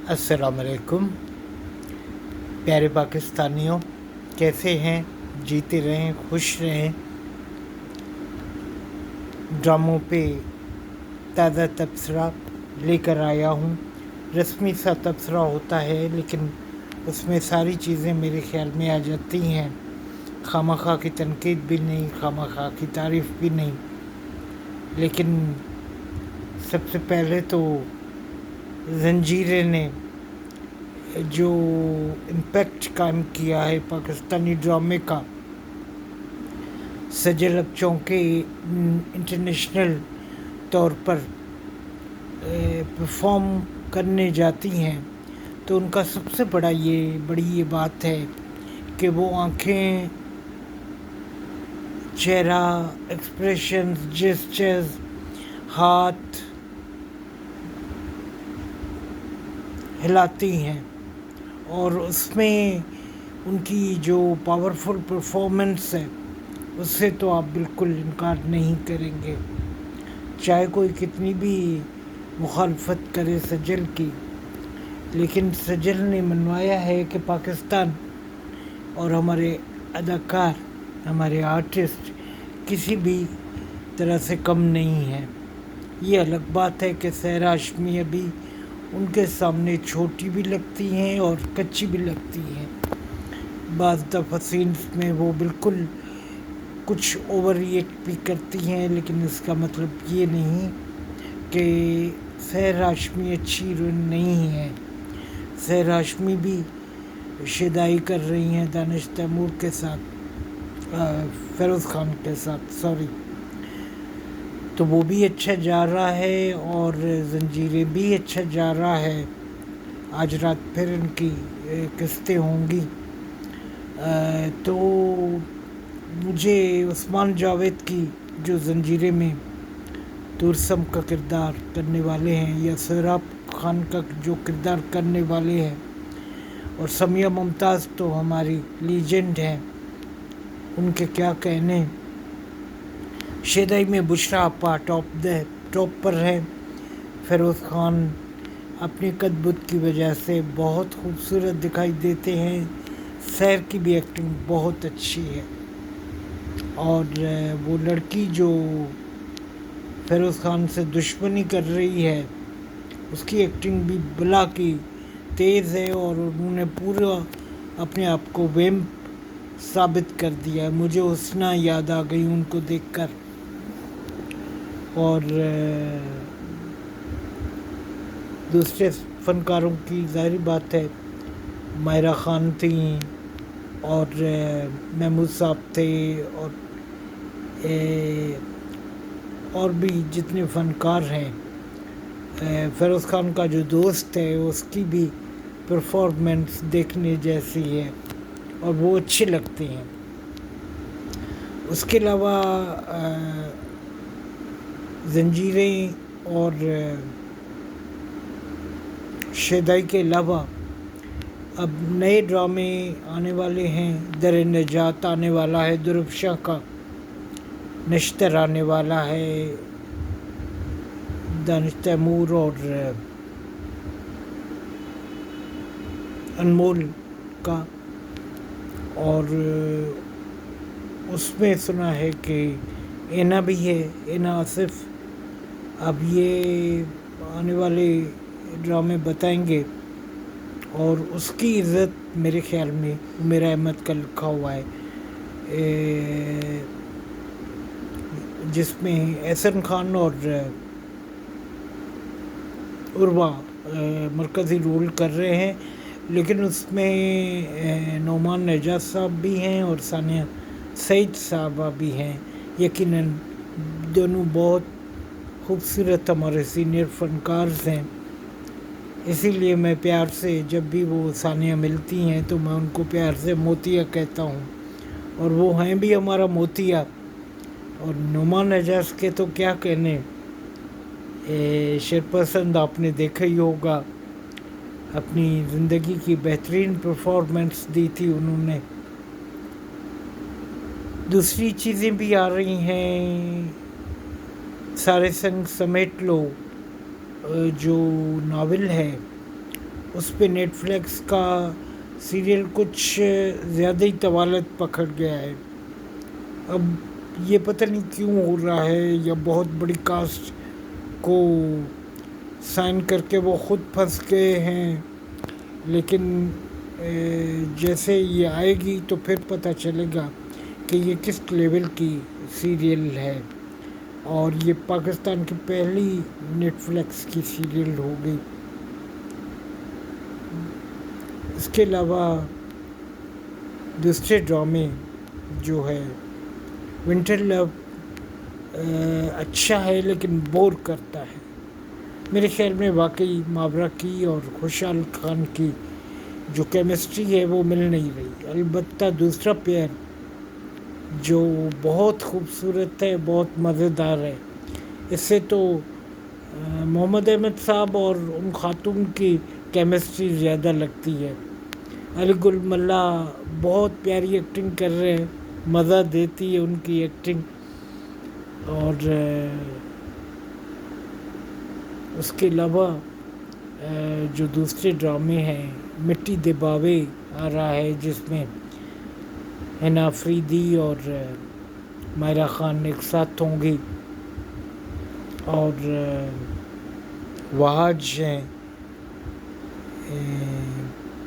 अस्सलाम वालेकुम प्यारे पाकिस्तानियों, कैसे हैं? जीते रहें, खुश रहें। ड्रामों पे ताज़ा तबसरा लेकर आया हूँ। रस्मी सा तबसरा होता है, लेकिन उसमें सारी चीज़ें मेरे ख्याल में आ जाती हैं। खामखा की तनकीद भी नहीं, खामखा की तारीफ़ भी नहीं। लेकिन सबसे पहले तो जंजीरें ने जो इम्पैक्ट कायम किया है पाकिस्तानी ड्रामे का, सजल अब चौंके इंटरनेशनल तौर पर परफॉर्म करने जाती हैं, तो उनका सबसे बड़ी ये बात है कि वो आंखें, चेहरा, एक्सप्रेशंस, जेस्चर्स, हाथ हिलाती हैं, और उसमें उनकी जो पावरफुल परफॉर्मेंस है उससे तो आप बिल्कुल इनकार नहीं करेंगे। चाहे कोई कितनी भी मुखालफत करे सजल की, लेकिन सजल ने मनवाया है कि पाकिस्तान और हमारे अदाकार, हमारे आर्टिस्ट किसी भी तरह से कम नहीं है। ये अलग बात है कि सहरा हाशमी अभी उनके सामने छोटी भी लगती हैं और कच्ची भी लगती हैं। बाज़ दफ़ा सीन्स में वो बिल्कुल कुछ ओवर रिएक्ट भी करती हैं, लेकिन इसका मतलब ये नहीं कि सहरा हाशमी अच्छी हीरोइन नहीं है। सहरा हाशमी भी शेदाई कर रही हैं दानिश तैमूर के साथ, फ़िरोज़ खान के साथ, सॉरी। तो वो भी अच्छा जा रहा है और जंजीरें भी अच्छा जा रहा है। आज रात फिर इनकी किस्तें होंगी। तो मुझे उस्मान जावेद की जो जंजीरें में तुरसम का किरदार करने वाले हैं, या सोहराब खान का जो किरदार करने वाले हैं, और समिया मुमताज़ तो हमारी लीजेंड हैं, उनके क्या कहने। शेदाई में बुशरा आपा टॉप पर है। फ़िरोज़ खान अपनी कद-बुद की वजह से बहुत खूबसूरत दिखाई देते हैं। सैर की भी एक्टिंग बहुत अच्छी है, और वो लड़की जो फ़िरोज़ खान से दुश्मनी कर रही है, उसकी एक्टिंग भी बला की तेज़ है, और उन्होंने पूरा अपने आप को वेम्प साबित कर दिया है। मुझे हुस्ना याद आ गई उनको देखकर। और दूसरे फ़नकारों की ज़ाहिर बात है, मायरा ख़ान थी, और महमूद साहब थे, और भी जितने फ़नकार हैं। फ़िरोज़ खान का जो दोस्त है उसकी भी परफॉर्मेंस देखने जैसी है, और वो अच्छे लगते हैं। उसके अलावा जंजीरें और शेदाई के अलावा अब नए ड्रामे आने वाले हैं। दर नजात आने वाला है, दुरुपशाह का नश्तर आने वाला है, दानिश तैमूर और अनमोल का। और उसमें सुना है कि एना भी है, एना आसिफ। अब ये आने वाले ड्रामे बताएंगे, और उसकी इज़्ज़त मेरे ख्याल में मेरा अहमद का लिखा हुआ है, जिसमें एहसन खान और उर्वा मरकज़ी रोल कर रहे हैं। लेकिन उसमें नोमान एजाज साहब भी हैं और सानिया सईद साहबा भी हैं। यकीनन दोनों बहुत खूबसूरत हमारे सीनियर फ़नकार्स हैं। इसीलिए मैं प्यार से, जब भी वो सानिया मिलती हैं तो मैं उनको प्यार से मोतिया कहता हूँ, और वो हैं भी हमारा मोतिया। और नोमान एजाज के तो क्या कहने, शेरपसंद आपने देखा ही होगा, अपनी ज़िंदगी की बेहतरीन परफॉर्मेंस दी थी उन्होंने। दूसरी चीज़ें भी आ रही हैं, सारे संग समेट लो जो नावल है, اس پہ نیٹ فلیکس کا سیریل کچھ زیادہ ہی طوالت پکڑ گیا ہے. اب یہ پتہ نہیں کیوں ہو رہا ہے، یا بہت بڑی کاسٹ کو سائن کر کے وہ خود پھنس گئے ہیں. لیکن جیسے یہ آئے گی تو پھر پتہ چلے گا کہ یہ کس لیول کی سیریل ہے. اور یہ پاکستان کی پہلی نیٹ فلیکس کی سیریل ہو گئی. اس کے علاوہ دوسرے ڈرامے جو ہے ونٹر لو اچھا ہے لیکن بور کرتا ہے. میرے خیال میں واقعی ماورا کی اور خوشحال خان کی جو کیمسٹری ہے وہ مل نہیں رہی. البتہ دوسرا پیئر جو بہت خوبصورت ہے، بہت مزیدار ہے. اس سے تو محمد احمد صاحب اور ان خاتون کی کیمسٹری زیادہ لگتی ہے. علی گل ملا بہت پیاری ایکٹنگ کر رہے ہیں، مزہ دیتی ہے ان کی ایکٹنگ. اور اس کے علاوہ جو دوسرے ڈرامے ہیں، مٹی دے باوے آ رہا ہے جس میں حنا آفریدی اور مائرہ خان ایک ساتھ ہوں گی، اور وہاج ہیں.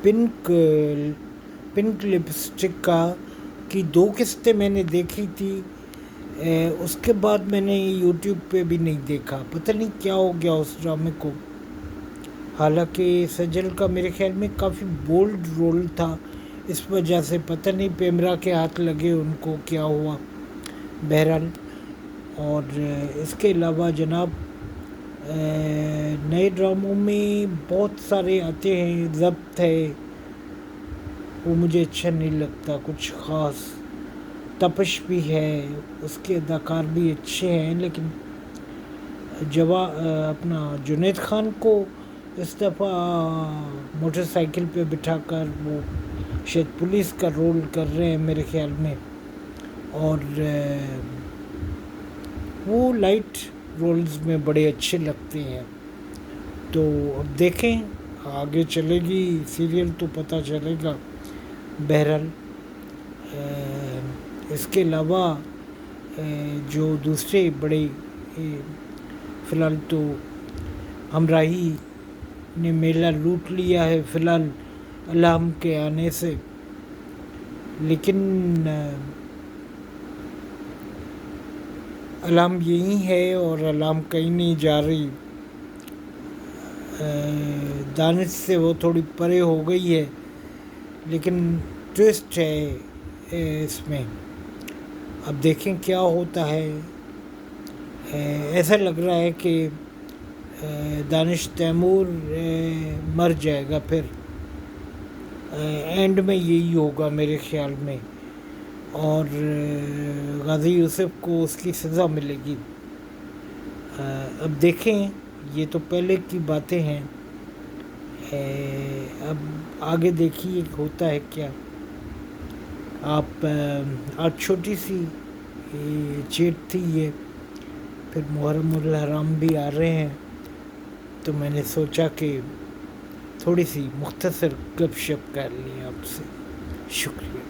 پنک لپسٹک کی 2 قسطیں میں نے دیکھی تھی. اس کے بعد میں نے یوٹیوب پہ بھی نہیں دیکھا. پتہ نہیں کیا ہو گیا اس ڈرامے کو. حالانکہ سجل کا میرے خیال میں کافی بولڈ رول تھا، اس وجہ سے پتہ نہیں پیمرا کے ہاتھ لگے ان کو کیا ہوا. بہرحال، اور اس کے علاوہ جناب نئے ڈراموں میں بہت سارے آتے ہیں. ضبط ہے، وہ مجھے اچھا نہیں لگتا کچھ خاص. تپش بھی ہے، اس کے اداکار بھی اچھے ہیں، لیکن اپنا جنید خان کو اس دفعہ موٹر سائیکل پہ بٹھا کر وہ شاید پولیس کا رول کر رہے ہیں میرے خیال میں. اور وہ لائٹ رولز میں بڑے اچھے لگتے ہیں. تو اب دیکھیں آگے چلے گی سیریل تو پتہ چلے گا. بہرحال اس کے علاوہ جو دوسرے بڑے فی الحال تو ہمراہی نے میلہ لوٹ لیا ہے فی الحال الہام کے آنے سے. لیکن الہام یہی ہے اور الہام کہیں نہیں جا رہی. دانش سے وہ تھوڑی پرے ہو گئی ہے، لیکن ٹوسٹ ہے اس میں. اب دیکھیں کیا ہوتا ہے. ایسا لگ رہا ہے کہ دانش تیمور مر جائے گا پھر اینڈ میں، یہی ہوگا میرے خیال میں. اور غازی یوسف کو اس کی سزا ملے گی. اب دیکھیں، یہ تو پہلے کی باتیں ہیں، اب آگے دیکھیے ہوتا ہے کیا. آج چھوٹی سی چیٹ تھی یہ، پھر محرم الحرام بھی آ رہے ہیں، تو میں نے سوچا کہ تھوڑی سی مختصر گپ شپ کر لیں آپ سے. شکریہ.